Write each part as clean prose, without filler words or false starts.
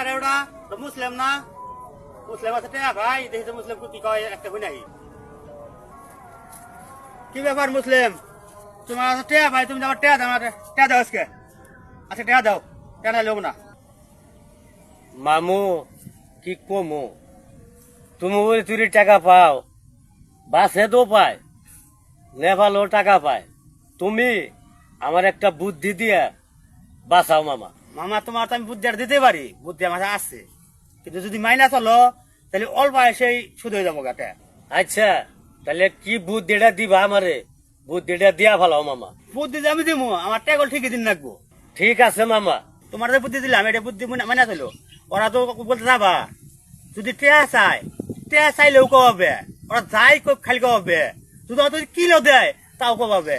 রে ওটা মুসলিম না মুসলিম আছে টেয়া ভাই দেখি তো মুসলিম কি কয় একটা হই নাই কি ব্যাপার মুসলিম তোমার আছে টেয়া ভাই তুমি আমার টেয়া দাও টেয়া দাও আজকে আচ্ছা টেয়া দাও টেয়া না লোক না মামু কি কমু তুমি ওই চুরির টাকা পাও বাসে তো পায় নেপালও টাকা পায় তুমি আমার একটা বুদ্ধি দিয়ে বাঁচাও মামা। মামা তোমার তো আমি বুদ্ধি আর দিতে পারি বুদ্ধি আমার আছে কিন্তু যদি মাইনা চলো তাহলে অল্প এসেই শুধু হয়ে যাবো গাটা। আচ্ছা তাহলে কি বুদ্ধিটা দিবা আমারে বুদ্ধিটা দিয়া ভালো মামা। বুদ্ধি যে আমি দিব আমার টেগল ঠিকই দিন রাখবো। ঠিক আছে মামা। তোমার যে বুদ্ধি দিলাম এটা বুদ্ধি মাইনা চলো ওরা তো বলতে যাবা যদি টেয়া চাইলেও কবে ওরা যাই খালি কবে যদি অত কিলো দেয় তাও কবে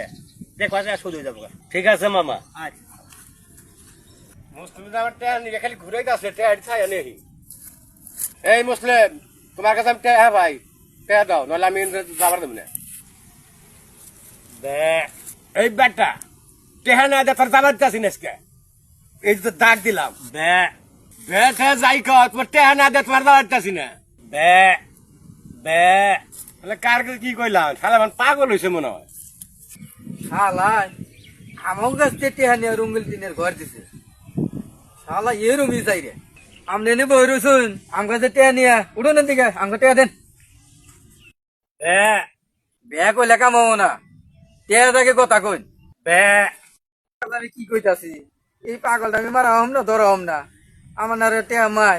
দেখো শুধু হয়ে যাবো। ঠিক আছে মামা। আচ্ছা মুসলিম আমার টেয়া নিয়ে খালি ঘুরে গেছে টেয়া ছায়া নেই। এই মুসলিম তোমার কাছে আমি টেয়া ভাই টেয়া দাও নইলে আমি যাবার দেব না। এই ব্যাটা টেহা না দে তোর যাবার চাচ্ছি আজকে এই তো দাগ দিলাম বে যাই কর তোমার টেহা না দে তোমার যাবার চাচ্ছি না বে বে কার কি কইলাম শালা মানে পাগল হয়েছে মনে হয়। শালাই আমার কাছে টেহা নিয়ে রঙ্গিল দিনের ঘর দিছে শালা এরমই চাই রে আমনে নেবো রসুন আম কাছে টেহা নিয়ে উঠোনের দিকে আমাকে টেহা দেন বে বে কইলে কামাবো না টেহা থাকে কথা কই বে আমি কি কইতাছি এই পাগলটা আমি মারা হম না ধরা হম না আমার না রে টেহা মার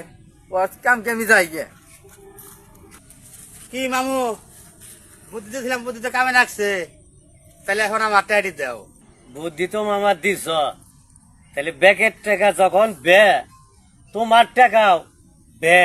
ওর কাম কে আমি যাই গে কি মামু বুদ্ধি দিয়েছিলাম বুদ্ধি তো কামে লাগছে তাহলে এখন আমার টেয়ারি দাও। বুদ্ধি তো মামা দিছ তাহলে ব্যাগের টাকা যখন বে তোমার টাকাও বে